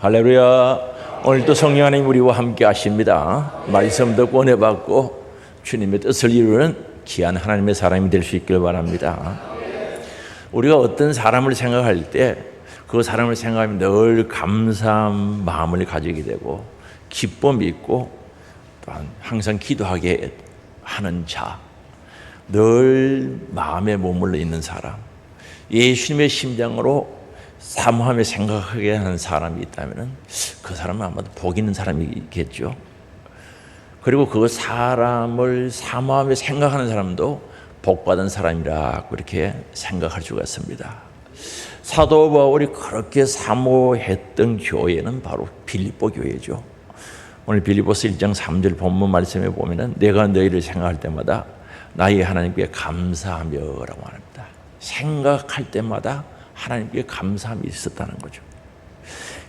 할렐루야. 오늘도 성령 하나님 우리와 함께 하십니다. 말씀 듣고 은혜 받고 주님의 뜻을 이루는 귀한 하나님의 사람이 될 수 있길 바랍니다. 우리가 어떤 사람을 생각할 때 그 사람을 생각하면 늘 감사한 마음을 가지게 되고 기쁨이 있고 또한 항상 기도하게 하는 자, 늘 마음에 머물러 있는 사람, 예수님의 심장으로 사모하며 생각하게 하는 사람이 있다면 그 사람은 아마도 복 있는 사람이겠죠. 그리고 그 사람을 사모하며 생각하는 사람도 복받은 사람이라고 이렇게 생각할 수가 있습니다. 사도 바울이 그렇게 사모했던 교회는 바로 빌립보 교회죠. 오늘 빌립보서 1장 3절 본문 말씀에 보면은 내가 너희를 생각할 때마다 나의 하나님께 감사하며라고 합니다. 생각할 때마다 하나님께 감사함이 있었다는 거죠.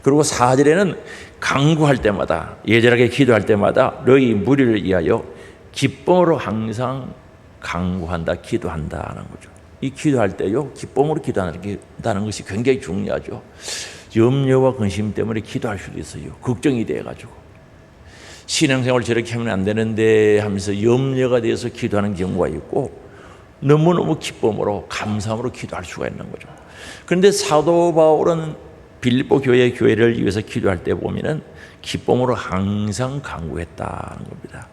그리고 4절에는 간구할 때마다, 예절하게 기도할 때마다 너희 무리를 위하여 기쁨으로 항상 간구한다, 기도한다는 거죠. 이 기도할 때요, 기쁨으로 기도한다는 것이 굉장히 중요하죠. 염려와 근심 때문에 기도할 수도 있어요. 걱정이 돼가지고 신앙생활 저렇게 하면 안 되는데 하면서 염려가 돼서 기도하는 경우가 있고, 너무너무 기쁨으로 감사함으로 기도할 수가 있는 거죠. 그런데 사도 바울은 빌립보 교회를 위해서 기도할 때 보면은 기쁨으로 항상 간구했다는 겁니다.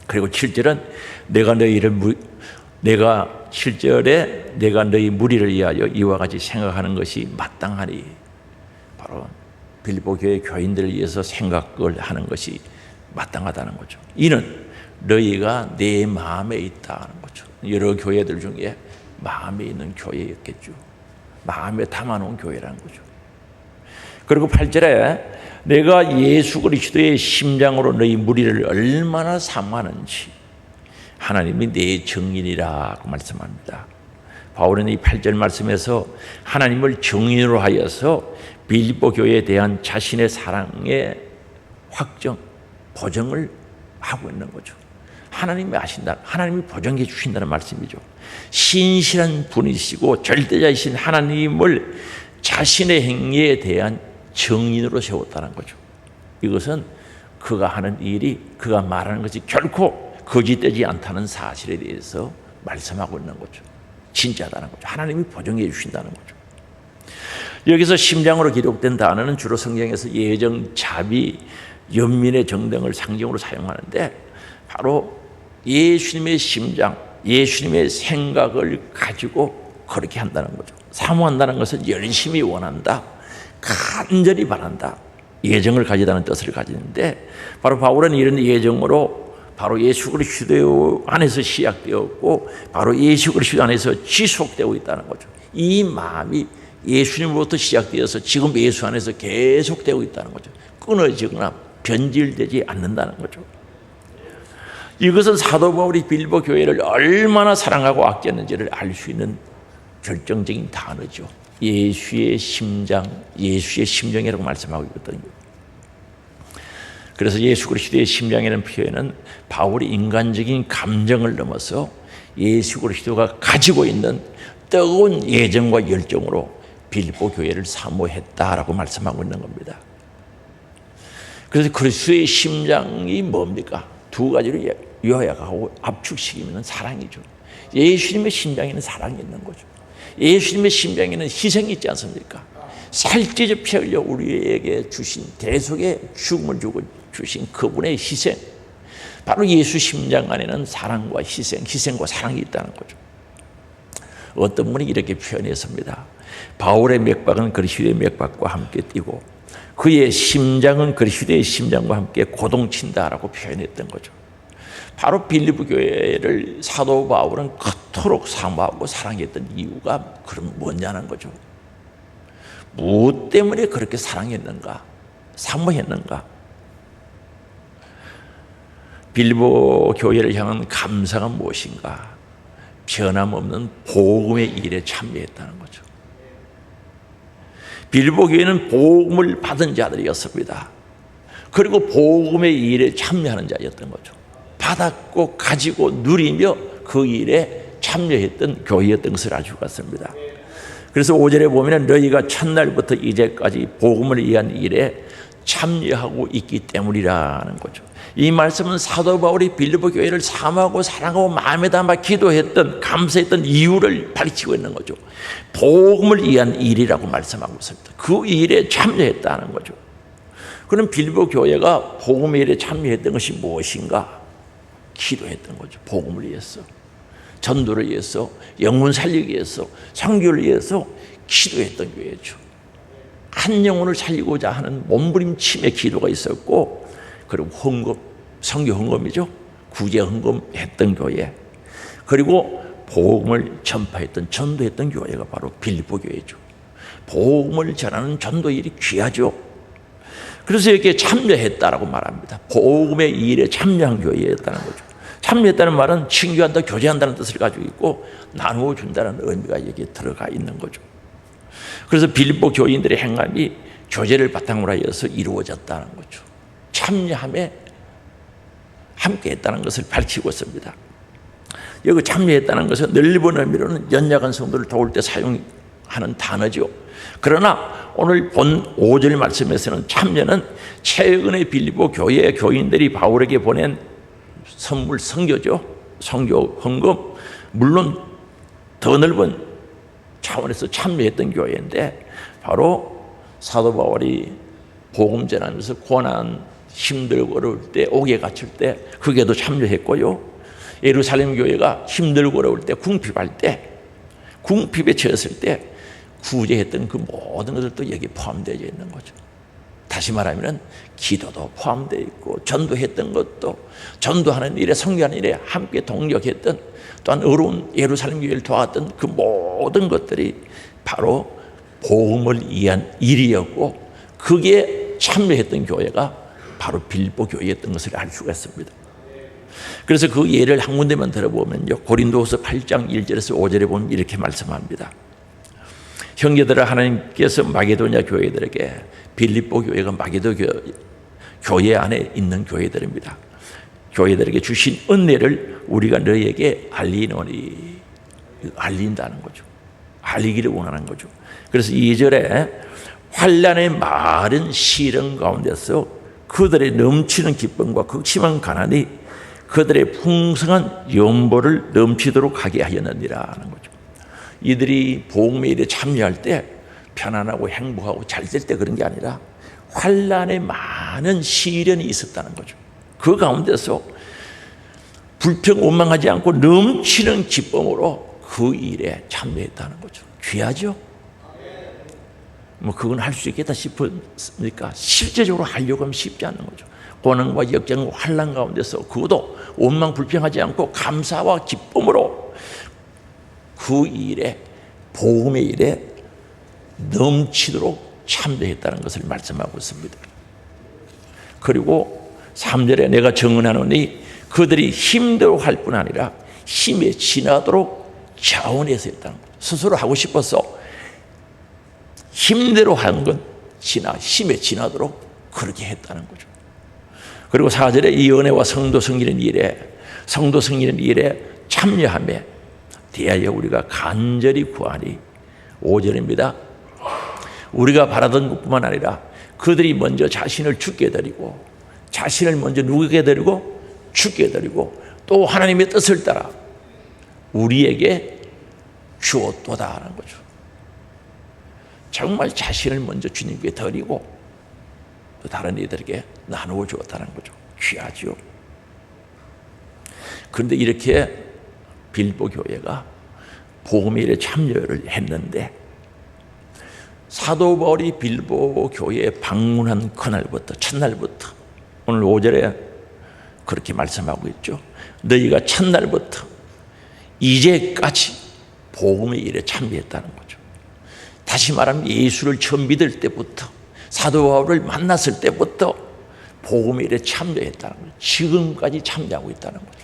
그리고 7절은 내가 너희 무리를 위하여 이와 같이 생각하는 것이 마땅하니, 바로 빌립보 교회 교인들을 위해서 생각을 하는 것이 마땅하다는 거죠. 이는 너희가 내 마음에 있다는 거죠. 여러 교회들 중에 마음에 있는 교회였겠죠. 마음에 담아놓은 교회라는 거죠. 그리고 8절에 내가 예수 그리스도의 심장으로 너희 무리를 얼마나 사모하는지 하나님이 내 증인이라고 말씀합니다. 바울은 이 8절 말씀에서 하나님을 증인으로 하여서 빌립보 교회에 대한 자신의 사랑의 확정, 보증을 하고 있는 거죠. 하나님이 아신다, 하나님이 보증해 주신다는 말씀이죠. 신실한 분이시고 절대자이신 하나님을 자신의 행위에 대한 증인으로 세웠다는 거죠. 이것은 그가 하는 일이, 그가 말하는 것이 결코 거짓되지 않다는 사실에 대해서 말씀하고 있는 거죠. 진짜다는 거죠. 하나님이 보증해 주신다는 거죠. 여기서 심장으로 기록된 단어는 주로 성경에서 예정, 자비, 연민의 정등을 상징으로 사용하는데, 바로 예수님의 심장, 예수님의 생각을 가지고 그렇게 한다는 거죠. 사모한다는 것은 열심히 원한다, 간절히 바란다, 예정을 가지다는 뜻을 가지는데, 바로 바울은 이런 예정으로 바로 예수 그리스도 안에서 시작되었고 바로 예수 그리스도 안에서 지속되고 있다는 거죠. 이 마음이 예수님으로부터 시작되어서 지금 예수 안에서 계속되고 있다는 거죠. 끊어지거나 변질되지 않는다는 거죠. 이것은 사도 바울이 빌립보 교회를 얼마나 사랑하고 아꼈는지를 알 수 있는 결정적인 단어죠. 예수의 심장, 예수의 심정이라고 말씀하고 있거든요. 그래서 예수 그리스도의 심장이라는 표현은 바울이 인간적인 감정을 넘어서 예수 그리스도가 가지고 있는 뜨거운 예정과 열정으로 빌립보 교회를 사모했다라고 말씀하고 있는 겁니다. 그래서 그리스도의 심장이 뭡니까? 두 가지로 요약하고 압축시키면 사랑이죠. 예수님의 심장에는 사랑이 있는 거죠. 예수님의 심장에는 희생이 있지 않습니까? 살찌져 피 흘려 우리에게 주신 대속의 죽음을 주고 주신 그분의 희생, 바로 예수 심장 안에는 사랑과 희생과 사랑이 있다는 거죠. 어떤 분이 이렇게 표현했습니다. 바울의 맥박은 그리스도의 맥박과 함께 뛰고 그의 심장은 그리스도의 심장과 함께 고동친다라고 표현했던 거죠. 바로 빌립보 교회를 사도 바울은 그토록 사모하고 사랑했던 이유가 그럼 뭐냐는 거죠. 무엇 때문에 그렇게 사랑했는가, 사모했는가? 빌립보 교회를 향한 감사가 무엇인가? 변함없는 복음의 일에 참여했다는 거죠. 빌립보 교회는 복음을 받은 자들이었습니다. 그리고 복음의 일에 참여하는 자였던 거죠. 받았고 가지고 누리며 그 일에 참여했던 교회였던 것을 알 수가 있습니다. 그래서 5절에 보면 너희가 첫날부터 이제까지 복음을 위한 일에 참여하고 있기 때문이라는 거죠. 이 말씀은 사도 바울이 빌립보 교회를 사모하고 사랑하고 마음에 담아 기도했던, 감사했던 이유를 밝히고 있는 거죠. 복음을 위한 일이라고 말씀하고 있습니다. 그 일에 참여했다는 거죠. 그럼 빌립보 교회가 복음의 일에 참여했던 것이 무엇인가? 기도했던 거죠. 복음을 위해서, 전도를 위해서, 영혼 살리기 위해서, 선교를 위해서 기도했던 교회죠. 한 영혼을 살리고자 하는 몸부림침의 기도가 있었고, 그리고 헌금, 선교 헌금이죠. 구제 헌금했던 교회, 그리고 복음을 전파했던, 전도했던 교회가 바로 빌립보 교회죠. 복음을 전하는 전도 일이 귀하죠. 그래서 이렇게 참여했다라고 말합니다. 복음의 일에 참여한 교회였다는 거죠. 참여했다는 말은 친교한다, 교제한다는 뜻을 가지고 있고 나누어 준다는 의미가 여기에 들어가 있는 거죠. 그래서 빌립보 교인들의 행함이 교제를 바탕으로 하여서 이루어졌다는 거죠. 참여함에 함께했다는 것을 밝히고 있습니다. 여기 참여했다는 것은 넓은 의미로는 연약한 성도를 도울 때 사용하는 단어죠. 그러나 오늘 본 5절 말씀에서는 참여는 최근에 빌립보 교회의 교인들이 바울에게 보낸 선물, 선교죠. 선교 헌금, 물론 더 넓은 차원에서 참여했던 교회인데, 바로 사도 바울이 복음 전하면서 고난, 힘들고 어려울 때, 옥에 갇힐 때 그게도 참여했고요. 예루살렘 교회가 힘들고 어려울 때, 궁핍할 때, 궁핍에 처했을 때 구제했던 그 모든 것들도 여기 포함되어 있는 거죠. 다시 말하면 기도도 포함되어 있고, 전도했던 것도, 전도하는 일에, 선교하는 일에 함께 동력했던, 또한 어려운 예루살렘 교회를 도왔던 그 모든 것들이 바로 복음을 위한 일이었고, 그게 참여했던 교회가 바로 빌립보 교회였던 것을 알 수가 있습니다. 그래서 그 예를 한 군데만 들어보면요, 고린도후서 8장 1절에서 5절에 보면 이렇게 말씀합니다. 형제들아, 하나님께서 마게도냐 교회들에게, 빌립보 교회가 마게도 교회 안에 있는 교회들입니다. 교회들에게 주신 은혜를 우리가 너희에게 알리노니, 알린다는 거죠. 알리기를 원하는 거죠. 그래서 2절에 환난의 마른 시련 가운데서 그들의 넘치는 기쁨과 극심한 가난이 그들의 풍성한 연보를 넘치도록 하게 하였느니라 하는 거죠. 이들이 복음의 일에 참여할 때 편안하고 행복하고 잘 될 때 그런 게 아니라 환난의 많은 시련이 있었다는 거죠. 그 가운데서 불평 원망하지 않고 넘치는 기쁨으로 그 일에 참여했다는 거죠. 귀하죠? 뭐 그건 할 수 있겠다 싶으니까 실제적으로 하려고 하면 쉽지 않은 거죠. 고난과 역경과 환난 가운데서 그것도 원망 불평하지 않고 감사와 기쁨으로 그 일에, 복음의 일에 넘치도록 참여했다는 것을 말씀하고 있습니다. 그리고 3절에 내가 정언하노니 그들이 힘들어할 뿐 아니라 힘에 지나도록 자원해서 했다는 거죠. 스스로 하고 싶어서 힘대로 하는 건 힘에 지나도록 그렇게 했다는 거죠. 그리고 4절에 이 은혜와 성도 섬기는 일에 참여하며 대하여 우리가 간절히 구하니, 5절입니다. 우리가 바라던 것뿐만 아니라 그들이 먼저 자신을 주께 드리고, 자신을 먼저 누구에게 드리고? 주께 드리고, 또 하나님의 뜻을 따라 우리에게 주었도다 하는 거죠. 정말 자신을 먼저 주님께 드리고 또 다른 이들에게 나누어 주었다는 거죠. 귀하죠. 그런데 이렇게 빌립보 교회가 복음의 일에 참여를 했는데, 사도 바울이 빌립보 교회에 방문한 그날부터, 첫날부터, 오늘 5절에 그렇게 말씀하고 있죠. 너희가 첫날부터 이제까지 복음의 일에 참여했다는 거죠. 다시 말하면 예수를 처음 믿을 때부터, 사도 바울을 만났을 때부터 복음의 일에 참여했다는 거죠. 지금까지 참여하고 있다는 거죠.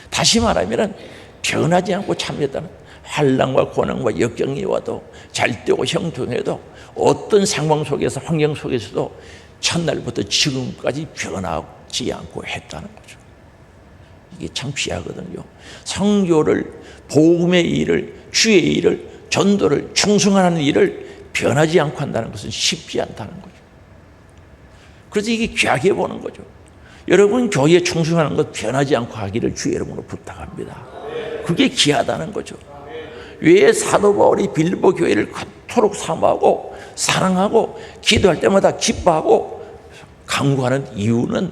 다시 말하면 변하지 않고 참여했다는 거죠. 환난과 고난과 역경이 와도, 잘되고 형통해도, 어떤 상황 속에서, 환경 속에서도 첫날부터 지금까지 변하지 않고 했다는 거죠. 이게 참 귀하거든요. 선교를, 복음의 일을, 주의 일을, 전도를, 충성하는 일을 변하지 않고 한다는 것은 쉽지 않다는 거죠. 그래서 이게 귀하게 보는 거죠. 여러분 교회에 충성하는 것 변하지 않고 하기를 주의 이름으로 부탁합니다. 그게 귀하다는 거죠. 왜 사도 바울이 빌립보 교회를 그토록 사모하고 사랑하고 기도할 때마다 기뻐하고 간구하는 이유는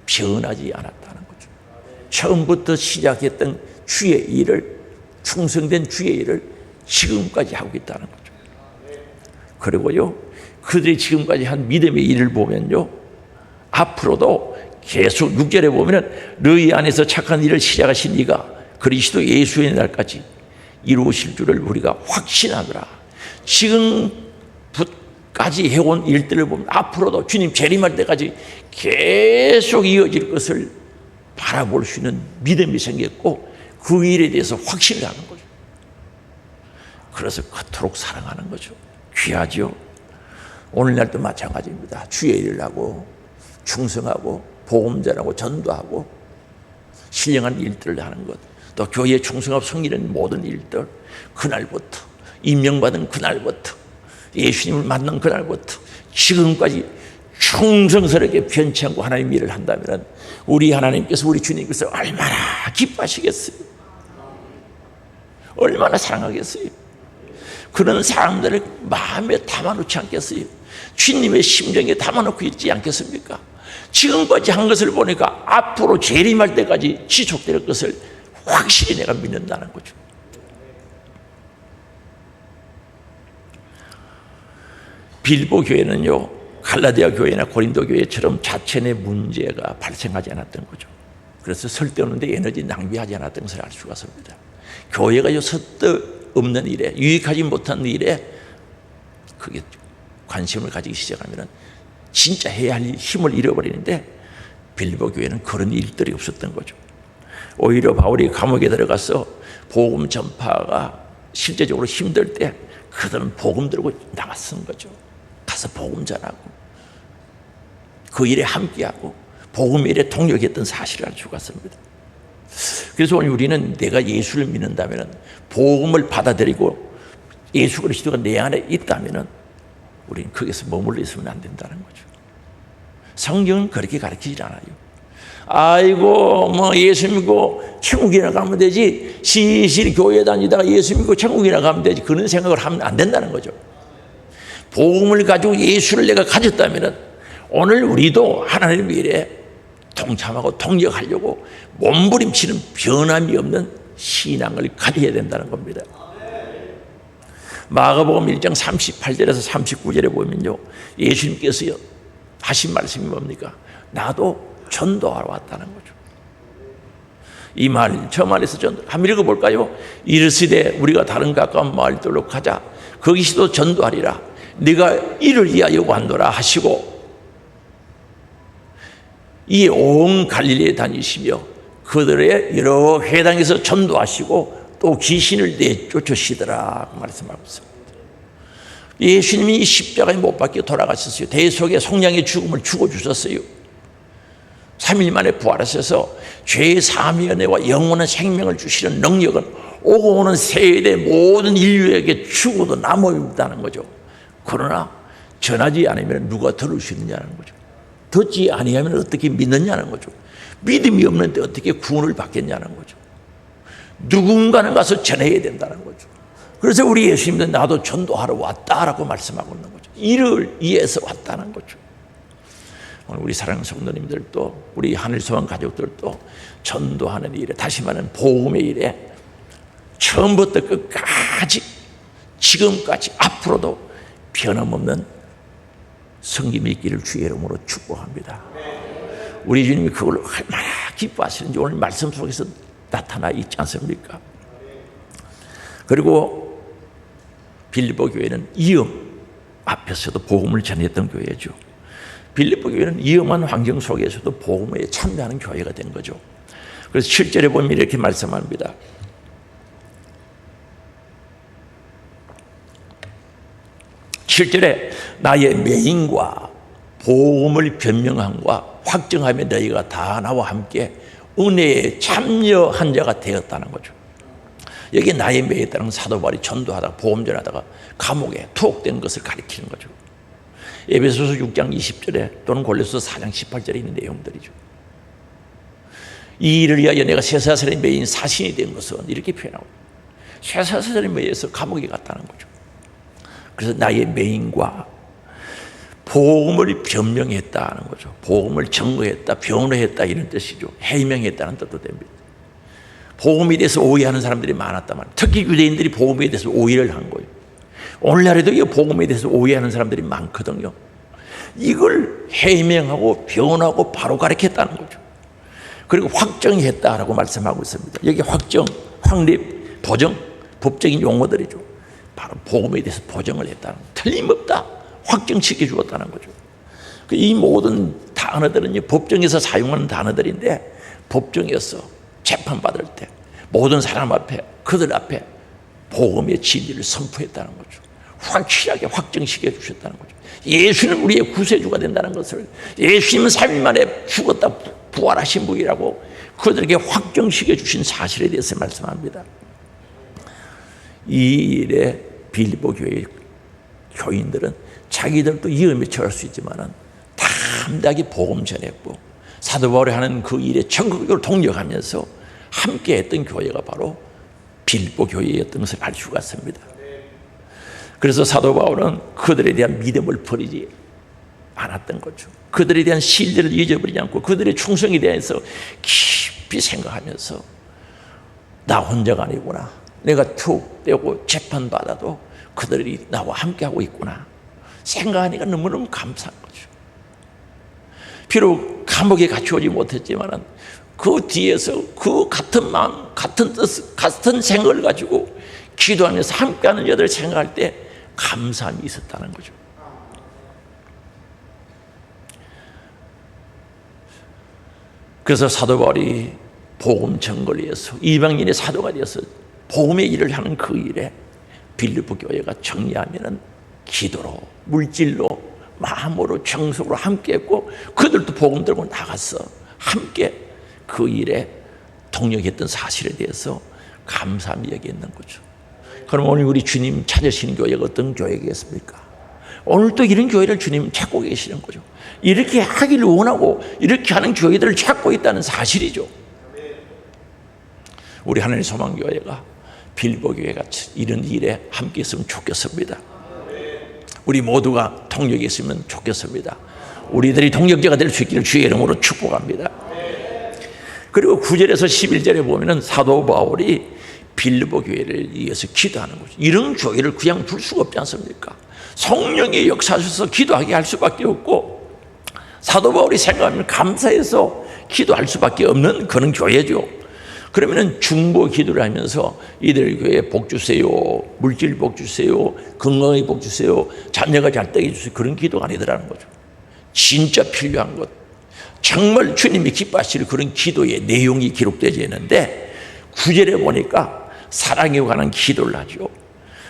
변하지 않았다는 거죠. 처음부터 시작했던 주의 일을, 충성된 주의 일을 지금까지 하고 있다는 거죠. 그리고요, 그들이 지금까지 한 믿음의 일을 보면요, 앞으로도 계속 6절에 보면은 너희 안에서 착한 일을 시작하신 이가 그리스도 예수의 날까지 이루실 줄을 우리가 확신하노라. 지금까지 해온 일들을 보면 앞으로도 주님 재림할 때까지 계속 이어질 것을 바라볼 수 있는 믿음이 생겼고 그 일에 대해서 확신을 하는 거죠. 그래서 그토록 사랑하는 거죠. 귀하죠. 오늘날도 마찬가지입니다. 주의 일을 하고 충성하고 복음 전하고 전도하고 신령한 일들을 하는 것, 또 교회에 충성하고 섬기는 모든 일들, 그날부터 임명받은 그날부터 예수님을 만난 그날부터 지금까지 충성스럽게 변치 않고 하나님 일을 한다면 우리 하나님께서, 우리 주님께서 얼마나 기뻐하시겠어요? 얼마나 사랑하겠어요? 그런 사람들을 마음에 담아놓지 않겠어요? 주님의 심정에 담아놓고 있지 않겠습니까? 지금까지 한 것을 보니까 앞으로 재림할 때까지 지속될 것을 확실히 내가 믿는다는 거죠. 빌립보 교회는요, 갈라디아 교회나 고린도 교회처럼 자체 내 문제가 발생하지 않았던 거죠. 그래서 쓸데없는데 에너지 낭비하지 않았던 것을 알 수가 있습니다. 교회가 쓸데없는 일에, 유익하지 못한 일에 그게 관심을 가지기 시작하면 진짜 해야 할 힘을 잃어버리는데 빌립보 교회는 그런 일들이 없었던 거죠. 오히려 바울이 감옥에 들어가서 복음 전파가 실제적으로 힘들 때 그들은 복음 들고 나갔던 거죠. 가서 복음 전하고 그 일에 함께하고 복음 일에 동력했던 사실을 알 수가 있습니다. 그래서 오늘 우리는 내가 예수를 믿는다면, 복음을 받아들이고 예수 그리스도가 내 안에 있다면 우리는 거기서 머물러 있으면 안 된다는 거죠. 성경은 그렇게 가르치질 않아요. 아이고 뭐 예수 믿고 천국이나 가면 되지, 시시리 교회 다니다가 예수 믿고 천국이나 가면 되지, 그런 생각을 하면 안 된다는 거죠. 복음을 가지고 예수를 내가 가졌다면 오늘 우리도 하나님의 일에 동참하고 동력하려고 몸부림치는 변함이 없는 신앙을 가져야 된다는 겁니다. 마가복음 1장 38절에서 39절에 보면요, 예수님께서 하신 말씀이 뭡니까? 나도 전도하러 왔다는 거죠. 이 말, 저 말에서 전도 한번 읽어볼까요? 이르시되 우리가 다른 가까운 마을들로 가자. 거기서도 전도하리라. 네가 이를 위하여 왔노라 하시고 이 온 갈릴리에 다니시며 그들의 여러 회당에서 전도하시고 또 귀신을 내쫓으시더라 말씀하고 있습니다. 예수님이 십자가에 못 박혀 돌아가셨어요. 대속의 속량의 죽음을 죽어주셨어요. 3일 만에 부활하셔서 죄의 사함의 은혜와 영원한 생명을 주시는 능력은 오고 오는 세대 모든 인류에게 주고도 남아있다는 거죠. 그러나 전하지 않으면 누가 들을 수 있느냐는 거죠. 듣지 아니하면 어떻게 믿느냐는 거죠. 믿음이 없는데 어떻게 구원을 받겠냐는 거죠. 누군가는 가서 전해야 된다는 거죠. 그래서 우리 예수님은 나도 전도하러 왔다라고 말씀하고 있는 거죠. 이를 위해서 왔다는 거죠. 오늘 우리 사랑하는 성도님들도 우리 하늘소망 가족들도 전도하는 일에, 다시 말하는 복음의 일에 처음부터 끝까지 지금까지 앞으로도 변함없는 성김이 있기를 주의 이름으로 축복합니다. 우리 주님이 그걸 얼마나 기뻐하시는지 오늘 말씀 속에서 나타나 있지 않습니까? 그리고 빌립보 교회는 위험 앞에서도 복음을 전했던 교회죠. 빌립보 교회는 위험한 환경 속에서도 복음에 참여하는 교회가 된 거죠. 그래서 7절에 보면 이렇게 말씀합니다. 실제로 나의 맹인과 복음을 변명함과 확정하며 너희가 다 나와 함께 은혜에 참여한 자가 되었다는 거죠. 여기에 나의 매에 따른 사도 바울이 전도하다가 보험전하다가 감옥에 투옥된 것을 가리키는 거죠. 에베소서 6장 20절에 또는 골로새서 4장 18절에 있는 내용들이죠. 이 일을 위하여 내가 쇠사슬에 매인 사신이 된 것은 이렇게 표현하고, 쇠사슬에 매여서 감옥에 갔다는 거죠. 그래서 나의 매인과 복음을 변명했다는 거죠. 복음을 증거했다, 변호했다 이런 뜻이죠. 해명했다는 뜻도 됩니다. 복음에 대해서 오해하는 사람들이 많았다만, 특히 유대인들이 복음에 대해서 오해를 한 거예요. 오늘날에도 이 복음에 대해서 오해하는 사람들이 많거든요. 이걸 해명하고 변하고 바로 가르쳤다는 거죠. 그리고 확정했다라고 말씀하고 있습니다. 여기 확정, 확립, 보정, 법적인 용어들이죠. 바로 복음에 대해서 보정을 했다는 거죠. 틀림없다, 확정시켜 주었다는 거죠. 이 모든 단어들은 법정에서 사용하는 단어들인데, 법정에서 재판받을 때 모든 사람 앞에, 그들 앞에 복음의 진리를 선포했다는 거죠. 확실하게 확정시켜 주셨다는 거죠. 예수는 우리의 구세주가 된다는 것을, 예수님은 3일 만에 죽었다 부활하신 분이라고 그들에게 확정시켜 주신 사실에 대해서 말씀합니다. 이 일에 빌립보 교회 교인들은 자기들도 위험에 처할 수 있지만 담대하게 복음 전했고, 사도 바울이 하는 그 일에 전국적으로 동력하면서 함께 했던 교회가 바로 빌립보 교회였던 것을 알 수가 있습니다. 그래서 사도 바울은 그들에 대한 믿음을 버리지 않았던 거죠. 그들에 대한 신뢰를 잊어버리지 않고 그들의 충성에 대해서 깊이 생각하면서 나 혼자가 아니구나, 내가 투옥되고 재판받아도 그들이 나와 함께하고 있구나 생각하니까 너무너무 감사한 거죠. 비록 감옥에 갇혀오지 못했지만 그 뒤에서 그 같은 마음, 같은 뜻, 같은 생각을 가지고 기도하면서 함께하는 여들을 생각할 때 감사함이 있었다는 거죠. 그래서 사도 바울이 복음 전거를 위해서 이방인의 사도가 되어서 복음의 일을 하는 그 일에 빌립보 교회가 정리하면은 기도로, 물질로, 마음으로, 정성으로 함께했고, 그들도 복음 들고 나가서 함께 그 일에 동력했던 사실에 대해서 감사함이 여기 있는 거죠. 그럼 오늘 우리 주님 찾으시는 교회가 어떤 교회겠습니까? 오늘도 이런 교회를 주님 찾고 계시는 거죠. 이렇게 하기를 원하고 이렇게 하는 교회들을 찾고 있다는 사실이죠. 우리 하나님의 소망교회가 빌립보 교회가 이런 일에 함께 있으면 좋겠습니다. 우리 모두가 동력이 있으면 좋겠습니다. 우리들이 동력자가 될 수 있기를 주의 이름으로 축복합니다. 그리고 9절에서 11절에 보면은 사도 바울이 빌립보 교회를 위해서 기도하는 거죠. 이런 교회를 그냥 둘 수가 없지 않습니까? 성령이 역사하셔서 기도하게 할 수밖에 없고, 사도 바울이 생각하면 감사해서 기도할 수밖에 없는 그런 교회죠. 그러면은 중보 기도를 하면서 이들 교회에 복 주세요, 물질 복 주세요, 건강에 복 주세요, 자녀가 잘 되게 주세요, 그런 기도가 아니더라는 거죠. 진짜 필요한 것, 정말 주님이 기뻐하실 그런 기도의 내용이 기록되어 있는데 9절에 보니까 사랑에 관한 기도를 하죠.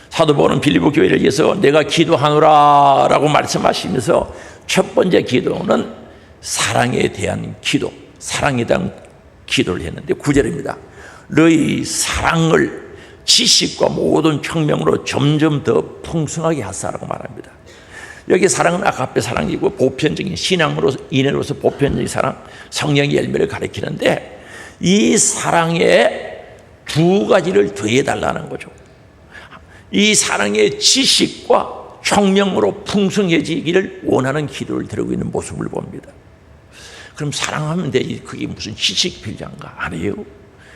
사도 바울은 빌립보 교회를 위해서 내가 기도하노라 라고 말씀하시면서 첫 번째 기도는 사랑에 대한 기도, 사랑에 대한 기도를 했는데 9절입니다. 너희 사랑을 지식과 모든 청명으로 점점 더 풍성하게 하사라고 말합니다. 여기 사랑은 아가페 사랑이고 보편적인 신앙으로 인해로서 보편적인 사랑, 성령의 열매를 가리키는데 이 사랑에 두 가지를 더해달라는 거죠. 이 사랑의 지식과 청명으로 풍성해지기를 원하는 기도를 드리고 있는 모습을 봅니다. 그럼 사랑하면 되지, 그게 무슨 지식이 필요한가? 아니에요.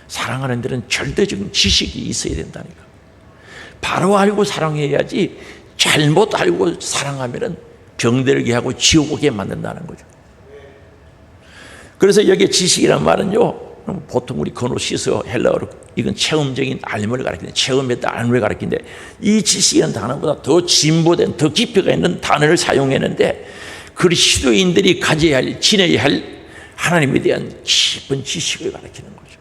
사랑하는 데는 절대적인 지식이 있어야 된다니까. 바로 알고 사랑해야지 잘못 알고 사랑하면 병들게 하고 지옥 오게 만든다는 거죠. 그래서 여기 지식이란 말은요, 보통 우리 거노시스 헬라어로 이건 체험적인 알림을 가리키는데, 체험했다 알림을 가리키는데, 이 지식이라는 단어보다 더 진보된, 더 깊이가 있는 단어를 사용했는데, 그리스도인들이 가져야 할, 지내야 할 하나님에 대한 깊은 지식을 가리키는 거죠.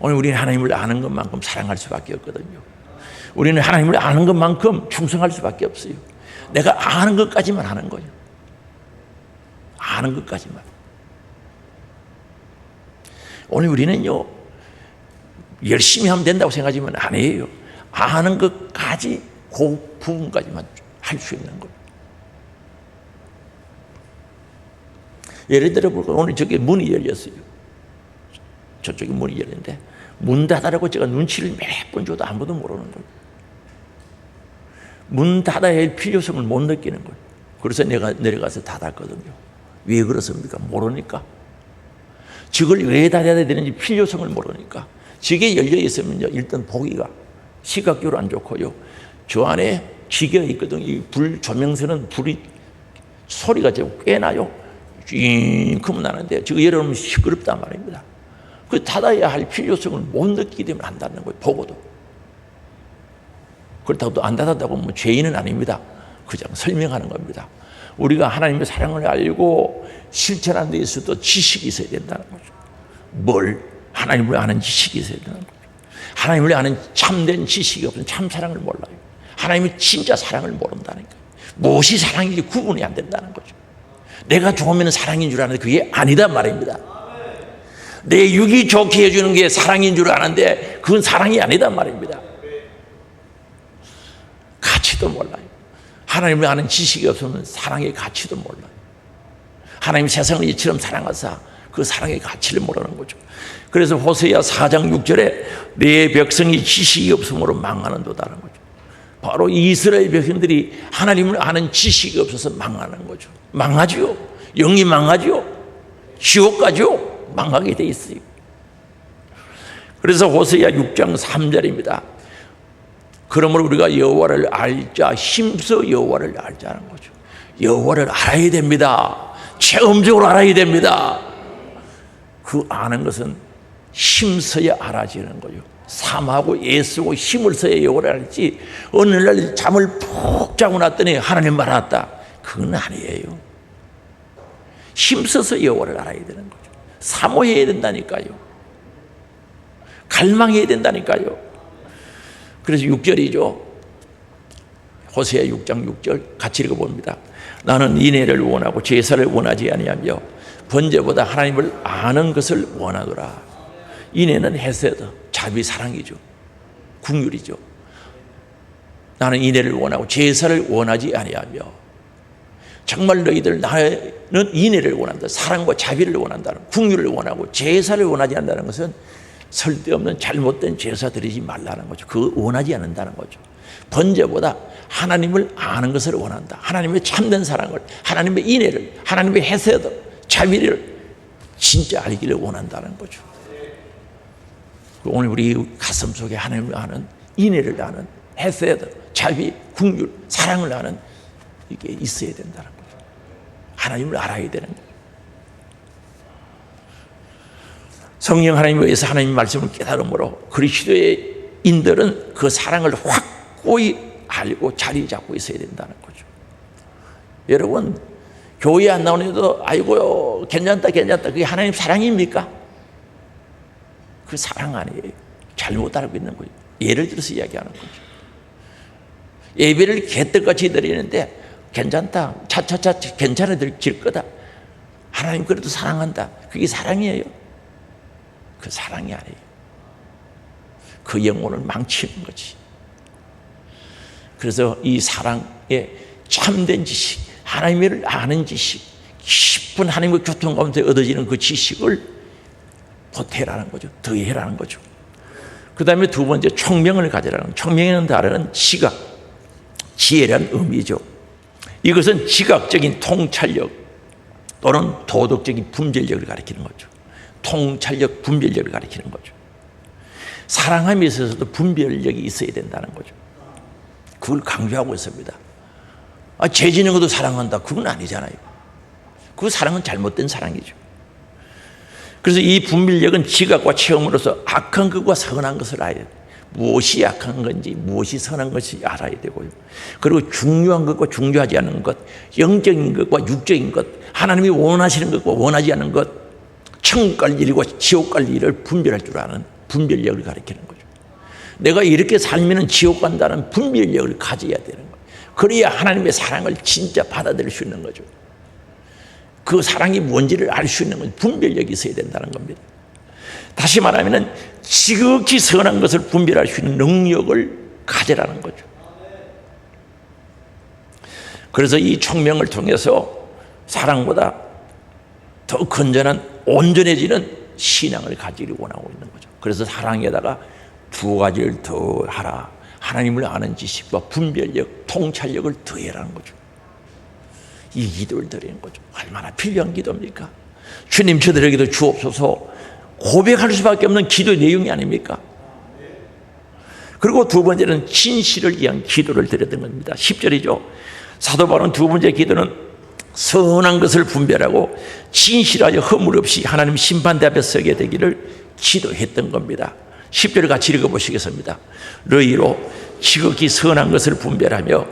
오늘 우리는 하나님을 아는 것만큼 사랑할 수밖에 없거든요. 우리는 하나님을 아는 것만큼 충성할 수밖에 없어요. 내가 아는 것까지만 하는 거예요. 아는 것까지만. 오늘 우리는요, 열심히 하면 된다고 생각하지만 아니에요. 아는 것까지 그 부분까지만 할 수 있는 거예요. 예를 들어 볼까요? 오늘 저기 문이 열렸어요. 저쪽에 문이 열렸는데 문 닫으라고 제가 눈치를 몇 번 줘도 아무도 모르는 거예요. 문 닫아야 할 필요성을 못 느끼는 거예요. 그래서 내가 내려가서 닫았거든요. 왜 그렇습니까? 모르니까. 저걸 왜 닫아야 되는지 필요성을 모르니까. 저게 열려 있으면요, 일단 보기가 시각적으로 안 좋고요. 저 안에 기계가 있거든요. 이 불 조명선은 불이 소리가 꽤 나요. 윙크면 나는데 저거 열어놓으면 시끄럽단 말입니다. 그 닫아야 할 필요성을 못 느끼게 되면 안 닫는 거예요. 보고도. 그렇다고 또 안 닫았다고 뭐 죄인은 아닙니다. 그냥 설명하는 겁니다. 우리가 하나님의 사랑을 알고 실천하는 데 있어도 지식이 있어야 된다는 거죠. 뭘? 하나님을 아는 지식이 있어야 되는 거죠. 하나님을 아는 참된 지식이 없으면 참 사랑을 몰라요. 하나님의 진짜 사랑을 모른다니까요. 무엇이 사랑인지 구분이 안 된다는 거죠. 내가 좋으면 사랑인 줄 아는데 그게 아니단 말입니다. 내 육이 좋게 해주는 게 사랑인 줄 아는데 그건 사랑이 아니단 말입니다. 가치도 몰라요. 하나님을 아는 지식이 없으면 사랑의 가치도 몰라요. 하나님 세상을 이처럼 사랑하사 그 사랑의 가치를 모르는 거죠. 그래서 호세아 4장 6절에 내 백성이 지식이 없으므로 망하는 도다라는 거죠. 바로 이스라엘 백성들이 하나님을 아는 지식이 없어서 망하는 거죠. 망하죠. 영이 망하죠. 지옥 가죠. 망하게 돼 있어요. 그래서 호세아 6장 3절입니다. 그러므로 우리가 여호와를 알자, 힘써 여호와를 알자는 거죠. 여호와를 알아야 됩니다. 체험적으로 알아야 됩니다. 그 아는 것은 힘써야 알아지는 거죠. 삼하고 애쓰고 힘을 써야 여호와를 알지, 어느 날 잠을 푹 자고 났더니 하나님 알았다, 그건 아니에요. 힘써서 여호와를 알아야 되는 거죠. 사모해야 된다니까요. 갈망해야 된다니까요. 그래서 6절이죠. 호세아 6장 6절 같이 읽어봅니다. 나는 인애를 원하고 제사를 원하지 아니하며 번제보다 하나님을 아는 것을 원하노라. 인애는 헤세드, 자비, 사랑이죠. 긍휼이죠. 나는 인애를 원하고 제사를 원하지 아니하며, 정말 너희들 나는 인애를 원한다, 사랑과 자비를 원한다는, 긍휼을 원하고 제사를 원하지 않는다는 것은 쓸데없는 잘못된 제사 드리지 말라는 거죠. 그거 원하지 않는다는 거죠. 번제보다 하나님을 아는 것을 원한다. 하나님의 참된 사랑을, 하나님의 인애를, 하나님의 헤세드, 자비를 진짜 알기를 원한다는 거죠. 오늘 우리 가슴 속에 하나님을 아는, 인애를 아는, 헤세드, 자비, 긍휼, 사랑을 아는 이게 있어야 된다는 거죠. 하나님을 알아야 되는 거죠. 성령 하나님에 의해서 하나님의 말씀을 깨달음으로 그리스도의 인들은 그 사랑을 확고히 알고 자리 잡고 있어야 된다는 거죠. 여러분, 교회 안 나오는데도 아이고요 괜찮다 괜찮다, 그게 하나님 사랑입니까? 그 사랑 아니에요. 잘못 알고 있는 거예요. 예를 들어서 이야기하는 거죠. 예배를 개떡같이 드리는데 괜찮다, 차차차 괜찮아질 거다, 하나님 그래도 사랑한다, 그게 사랑이에요? 그 사랑이 아니에요. 그 영혼을 망치는 거지. 그래서 이 사랑의 참된 지식, 하나님을 아는 지식, 깊은 하나님의 교통 가운데 얻어지는 그 지식을 보태라는 거죠. 더해라는 거죠. 그 다음에 두 번째, 총명을 가지라는, 총명에는 다른 지각, 지혜라는 의미죠. 이것은 지각적인 통찰력 또는 도덕적인 분별력을 가리키는 거죠. 통찰력, 분별력을 가리키는 거죠. 사랑함에 있어서도 분별력이 있어야 된다는 거죠. 그걸 강조하고 있습니다. 죄 지는 것도 사랑한다, 그건 아니잖아요. 그 사랑은 잘못된 사랑이죠. 그래서 이 분별력은 지각과 체험으로서 악한 것과 선한 것을 알아야 돼요. 무엇이 악한 건지 무엇이 선한 것이 알아야 되고요. 그리고 중요한 것과 중요하지 않은 것, 영적인 것과 육적인 것, 하나님이 원하시는 것과 원하지 않는 것, 천국 갈 일과 지옥 갈 일을 분별할 줄 아는 분별력을 가리키는 거죠. 내가 이렇게 살면 지옥 간다는 분별력을 가져야 되는 거예요. 그래야 하나님의 사랑을 진짜 받아들일 수 있는 거죠. 그 사랑이 뭔지를 알 수 있는 건 분별력이 있어야 된다는 겁니다. 다시 말하면 지극히 선한 것을 분별할 수 있는 능력을 가지라는 거죠. 그래서 이 총명을 통해서 사랑보다 더 건전한 온전해지는 신앙을 가지기를 원하고 있는 거죠. 그래서 사랑에다가 두 가지를 더 하라. 하나님을 아는 지식과 분별력, 통찰력을 더해라는 거죠. 이 기도를 드리는 거죠. 얼마나 필요한 기도입니까? 주님, 저들에게도 주옵소서 고백할 수밖에 없는 기도의 내용이 아닙니까? 그리고 두 번째는 진실을 위한 기도를 드렸던 겁니다. 10절이죠. 사도 바울은 두 번째 기도는 선한 것을 분별하고 진실하여 허물 없이 하나님 심판대 앞에 서게 되기를 기도했던 겁니다. 10절을 같이 읽어보시겠습니다. 너희로 지극히 선한 것을 분별하며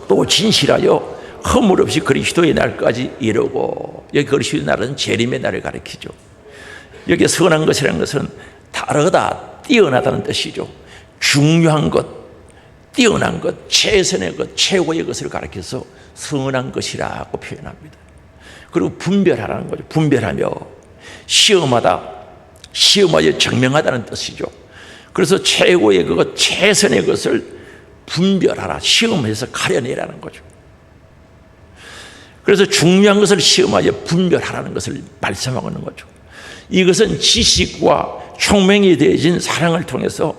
또 진실하여 허물 없이 그리스도의 날까지 이르고, 여기 그리스도의 날은 재림의 날을 가리키죠. 여기 선한 것이라는 것은 다르다, 뛰어나다는 뜻이죠. 중요한 것, 뛰어난 것, 최선의 것, 최고의 것을 가리켜서 선한 것이라고 표현합니다. 그리고 분별하라는 거죠. 분별하며 시험하여 증명하다는 뜻이죠. 그래서 최고의 그것, 최선의 것을 분별하라, 시험해서 가려내라는 거죠. 그래서 중요한 것을 시험하여 분별하라는 것을 말씀하고 있는 거죠. 이것은 지식과 총명이 되어진 사랑을 통해서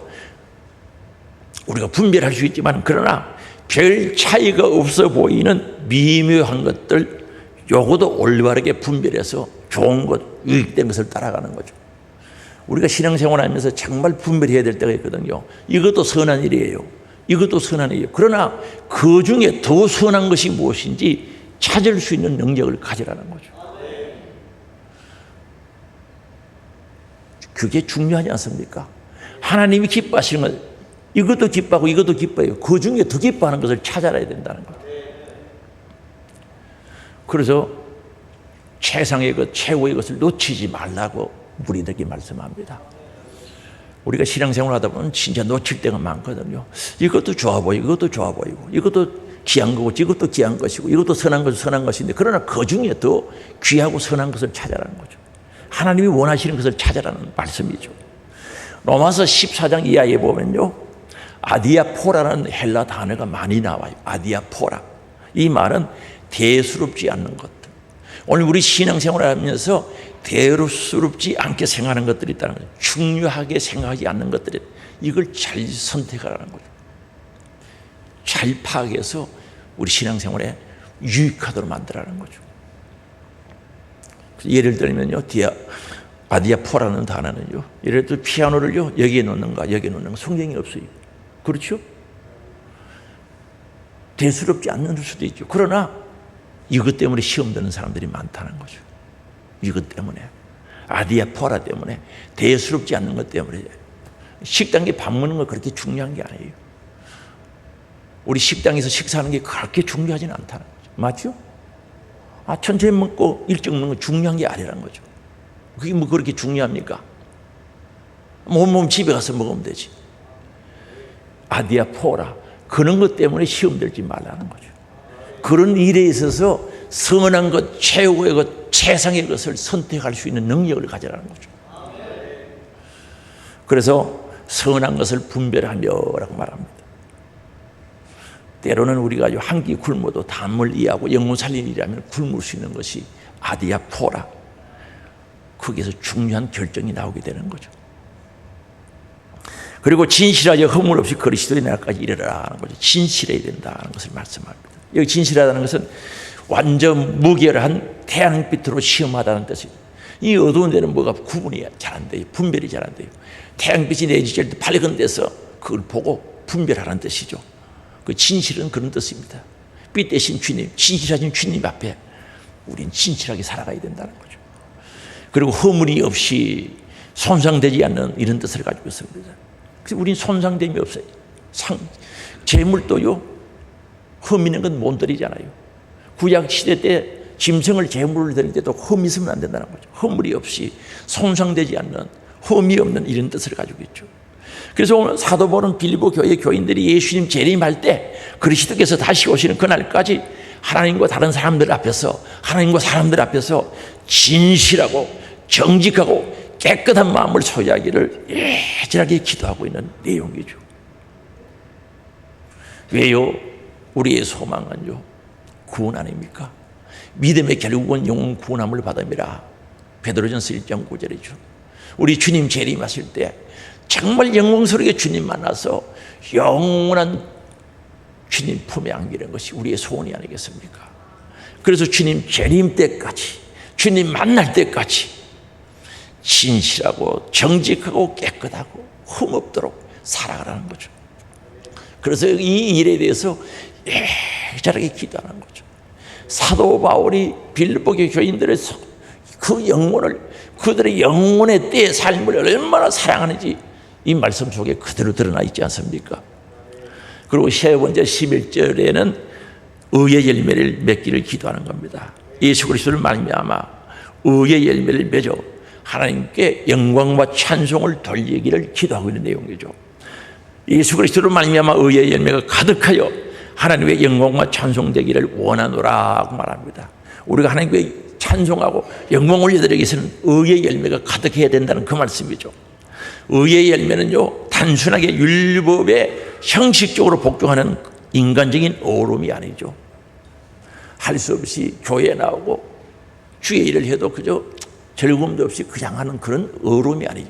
우리가 분별할 수 있지만, 그러나 별 차이가 없어 보이는 미묘한 것들, 요것도 올바르게 분별해서 좋은 것, 유익된 것을 따라가는 거죠. 우리가 신앙생활 하면서 정말 분별해야 될 때가 있거든요. 이것도 선한 일이에요. 이것도 선한 일이에요. 그러나 그 중에 더 선한 것이 무엇인지 찾을 수 있는 능력을 가지라는 거죠. 그게 중요하지 않습니까? 하나님이 기뻐하시는 것, 이것도 기뻐하고 이것도 기뻐해요. 그 중에 더 기뻐하는 것을 찾아야 된다는 거죠. 그래서 최상의 것, 최고의 것을 놓치지 말라고 우리들에게 말씀합니다. 우리가 신앙생활 하다 보면 진짜 놓칠 때가 많거든요. 이것도 좋아 보이고 이것도 좋아 보이고 이것도 귀한 거고 이것도 귀한 것이고 이것도 선한 것은 선한 것인데, 그러나 그 중에 더 귀하고 선한 것을 찾아라는 거죠. 하나님이 원하시는 것을 찾아라는 말씀이죠. 로마서 14장 이하에 보면요, 아디아포라는 헬라 단어가 많이 나와요. 아디아포라. 이 말은 대수롭지 않는 것들. 오늘 우리 신앙생활을 하면서 대수롭지 않게 생각하는 것들이 있다는 거죠. 중요하게 생각하지 않는 것들이, 이걸 잘 선택하라는 거죠. 잘 파악해서 우리 신앙생활에 유익하도록 만들라는 거죠. 예를 들면요, 아디아포라는 단어는요, 예를 들어 피아노를요, 여기에 놓는가 여기에 놓는가 성경이 없어요. 그렇죠? 대수롭지 않는 수도 있죠. 그러나 이것 때문에 시험 드는 사람들이 많다는 거죠. 이것 때문에, 아디아포라 때문에, 대수롭지 않는 것 때문에. 식당에 밥 먹는 거 그렇게 중요한 게 아니에요. 우리 식당에서 식사하는 게 그렇게 중요하지는 않다는 거죠. 맞죠? 천천히 먹고 일찍 먹는 건 중요한 게 아니라는 거죠. 그게 뭐 그렇게 중요합니까? 몸 집에 가서 먹으면 되지. 아디아포라, 그런 것 때문에 시험 들지 말라는 거죠. 그런 일에 있어서 선한 것, 최고의 것, 최상의 것을 선택할 수 있는 능력을 가지라는 거죠. 그래서 선한 것을 분별하며라고 말합니다. 때로는 우리가 한 끼 굶어도 담을 이해하고 영혼 살린 일이라면 굶을 수 있는 것이 아디아포라, 거기에서 중요한 결정이 나오게 되는 거죠. 그리고 진실하여 허물 없이 그리스도의 날까지 이르라 하는 거죠. 진실해야 된다는 것을 말씀합니다. 여기 진실하다는 것은 완전 무결한 태양빛으로 시험하다는 뜻입니다. 이 어두운 데는 뭐가 구분이 잘 안 돼요. 분별이 잘 안 돼요. 태양빛이 내리질 때 밝은 데서 그걸 보고 분별하라는 뜻이죠. 그 진실은 그런 뜻입니다. 빛 대신 주님, 진실하신 주님 앞에 우린 진실하게 살아가야 된다는 거죠. 그리고 허물이 없이 손상되지 않는 이런 뜻을 가지고 있습니다. 그래서 우린 손상됨이 없어요. 재물도요, 흠있는 건 못 드리잖아요. 구약시대 때 짐승을 제물을 드릴 때도 흠이 있으면 안 된다는 거죠. 허물이 없이 손상되지 않는, 흠이 없는 이런 뜻을 가지고 있죠. 그래서 오늘 사도 바울은 빌립보 교회 교인들이 예수님 재림할 때 그리스도께서 다시 오시는 그날까지 하나님과 다른 사람들 앞에서, 하나님과 사람들 앞에서 진실하고 정직하고 깨끗한 마음을 소유하기를 예절하게 기도하고 있는 내용이죠. 왜요? 우리의 소망은요, 구원 아닙니까? 믿음의 결국은 영혼 구원함을 받음이라. 베드로전서 1장 9절이죠. 우리 주님 재림하실 때 정말 영광스럽게 주님 만나서 영원한 주님 품에 안기는 것이 우리의 소원이 아니겠습니까? 그래서 주님 재림 때까지, 주님 만날 때까지 진실하고 정직하고 깨끗하고 흠없도록 살아가라는 거죠. 그래서 이 일에 대해서 예절하게 기도하는 거죠. 사도 바울이 빌립보 교인들의 그 영혼을, 그들의 영혼의 때의 삶을 얼마나 사랑하는지 이 말씀 속에 그대로 드러나 있지 않습니까? 그리고 세 번째 11절에는 의의 열매를 맺기를 기도하는 겁니다. 예수 그리스도를 말미암아 의의 열매를 맺어 하나님께 영광과 찬송을 돌리기를 기도하고 있는 내용이죠. 예수 그리스도를 말미암아 의의 열매가 가득하여 하나님의 영광과 찬송되기를 원하노라고 말합니다. 우리가 하나님께 찬송하고 영광 올려드리기 위해서는 의의 열매가 가득해야 된다는 그 말씀이죠. 의의 열매는요, 단순하게 율법에 형식적으로 복종하는 인간적인 어려움이 아니죠. 할 수 없이 교회에 나오고 주의 일을 해도 그저 즐거움도 없이 그냥 하는 그런 어려움이 아니죠.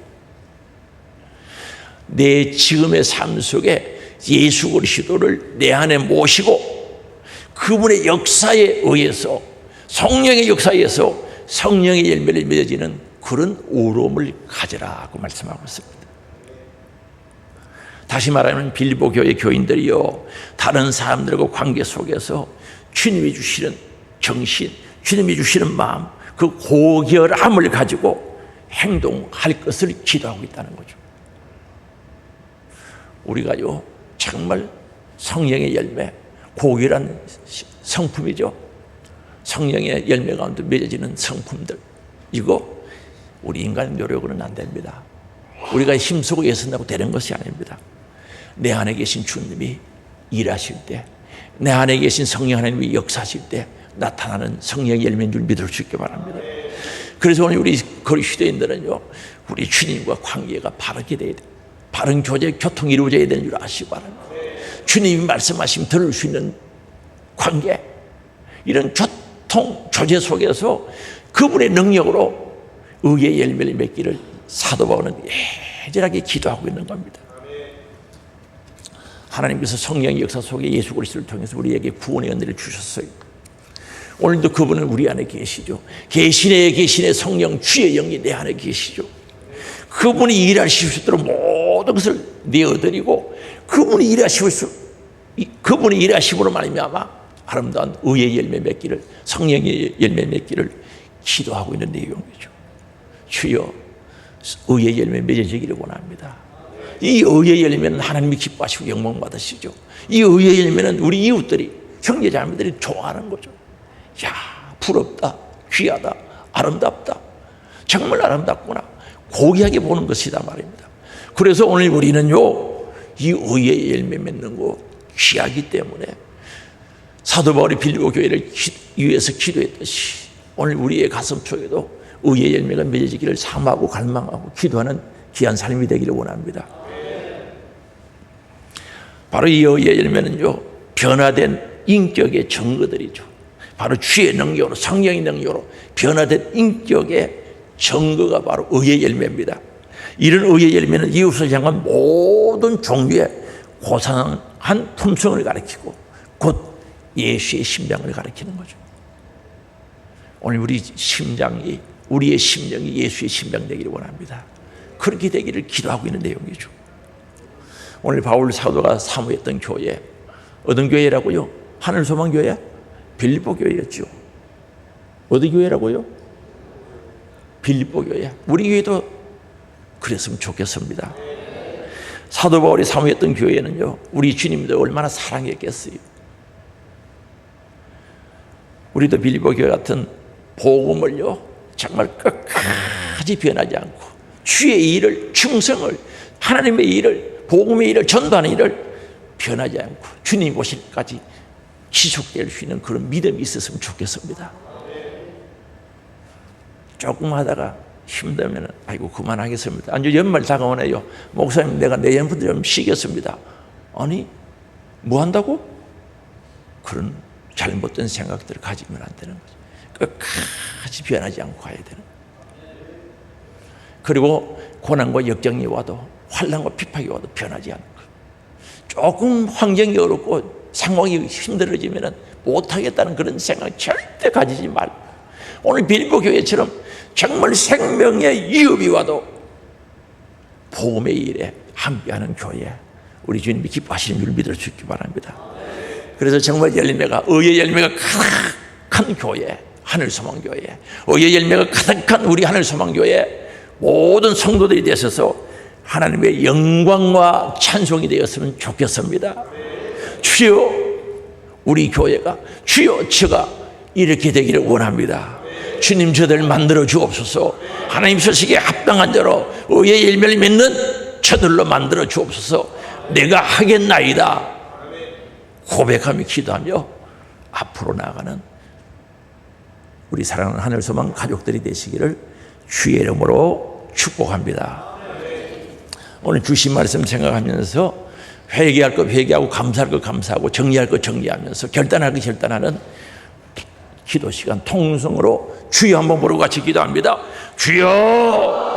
내 지금의 삶 속에 예수 그리스도를 내 안에 모시고 그분의 역사에 의해서, 성령의 역사에 의해서 성령의 열매를 맺어지는 그런 어려움을 가져라고 말씀하고 있습니다. 다시 말하면 빌립보 교회 교인들이요, 다른 사람들과 관계 속에서 주님이 주시는 정신, 주님이 주시는 마음, 그 고결함을 가지고 행동할 것을 기도하고 있다는 거죠. 우리가요, 정말 성령의 열매, 고결한 성품이죠. 성령의 열매 가운데 맺어지는 성품들, 이거 우리 인간의 노력으로는 안 됩니다. 우리가 힘쓰고 애쓴다고 되는 것이 아닙니다. 내 안에 계신 주님이 일하실 때, 내 안에 계신 성령 하나님이 역사하실 때 나타나는 성령의 열매인 줄 믿을 수 있게 바랍니다. 그래서 오늘 우리 그리스도인들은요, 우리 주님과 관계가 바르게 돼야 돼요. 바른 교제, 교통이 이루어져야 되는 줄 아시기 바랍니다. 주님이 말씀하시면 들을 수 있는 관계, 이런 교통, 교제 속에서 그분의 능력으로 의의 열매를 맺기를 사도 바울은 예절하게 기도하고 있는 겁니다. 하나님께서 성령의 역사 속에 예수 그리스도를 통해서 우리에게 구원의 은혜를 주셨어요. 오늘도 그분은 우리 안에 계시죠. 계신의 성령 주의 영이 내 안에 계시죠. 그분이 일하실 수 있도록 모든 것을 내어드리고 그분이 일하심으로 말미암아 아름다운 의의 열매 맺기를, 성령의 열매 맺기를 기도하고 있는 내용이죠. 주여, 의의 열매 맺어지기를 원합니다. 이 의의 열매는 하나님이 기뻐하시고 영광 받으시죠. 이 의의 열매는 우리 이웃들이, 형제자매들이 좋아하는 거죠. 야, 부럽다, 귀하다, 아름답다, 정말 아름답구나, 고귀하게 보는 것이다 말입니다. 그래서 오늘 우리는요, 이 의의 열매 맺는 거 귀하기 때문에 사도 바울이 빌립보 교회를 위해서 기도했듯이 오늘 우리의 가슴 속에도 의의 열매가 맺어지기를 사모하고 갈망하고 기도하는 귀한 삶이 되기를 원합니다. 바로 이 의의 열매는요, 변화된 인격의 증거들이죠. 바로 주의 능력으로, 성령의 능력으로 변화된 인격의 증거가 바로 의의 열매입니다. 이런 의의 열매는 이웃을 향한 모든 종류의 고상한 품성을 가리키고 곧 예수의 심장을 가리키는 거죠. 오늘 우리의 심령이 예수의 심장 되기를 원합니다. 그렇게 되기를 기도하고 있는 내용이죠. 오늘 바울 사도가 사모했던 교회, 어떤 교회라고요? 하늘소망교회? 빌립보 교회였죠. 어디 교회라고요? 빌립보 교회. 우리 교회도 그랬으면 좋겠습니다. 사도 바울이 사모했던 교회는요, 우리 주님도 얼마나 사랑했겠어요. 우리도 빌립보 교회 같은 복음을요, 정말 끝까지 변하지 않고 주의 일을, 충성을, 하나님의 일을, 복음의 일을, 전도하는 일을 변하지 않고 주님 오실까지 지속될 수 있는 그런 믿음이 있었으면 좋겠습니다. 조금 하다가 힘들면 아이고 그만하겠습니다. 아주 연말 다가오네요. 목사님 내가 내년부터 좀 쉬겠습니다. 아니 뭐 한다고? 그런 잘못된 생각들을 가지면 안 되는 거죠. 끝까지 변하지 않고 가야 되는 거예요. 그리고 고난과 역경이 와도 환난과 핍박이 와도 변하지 않는 거예요. 조금 환경이 어렵고 상황이 힘들어지면 못하겠다는 그런 생각 절대 가지지 말고, 오늘 빌립보 교회처럼 정말 생명의 위협이 와도 복음의 일에 함께하는 교회, 우리 주님이 기뻐하시는 줄 믿을 수 있기 바랍니다. 그래서 정말 열매가, 의의 열매가 가득한 교회, 하늘소망교회, 의의 열매가 가득한 우리 하늘소망교회 모든 성도들이 되셔서 하나님의 영광과 찬송이 되었으면 좋겠습니다. 주여, 우리 교회가, 주여 제가 이렇게 되기를 원합니다. 주님 저들 만들어 주옵소서. 하나님 소식에 합당한 자로 의의 열매를 맺는 저들로 만들어 주옵소서. 내가 하겠나이다 고백하며 기도하며 앞으로 나아가는 우리 사랑하는 하늘소망 가족들이 되시기를 주의 이름으로 축복합니다. 오늘 주신 말씀 생각하면서 회개할 것 회개하고 감사할 것 감사하고 정리할 것 정리하면서 결단할 것 결단하는 기도 시간 통성으로 주여 한번 부르고 같이 기도합니다. 주여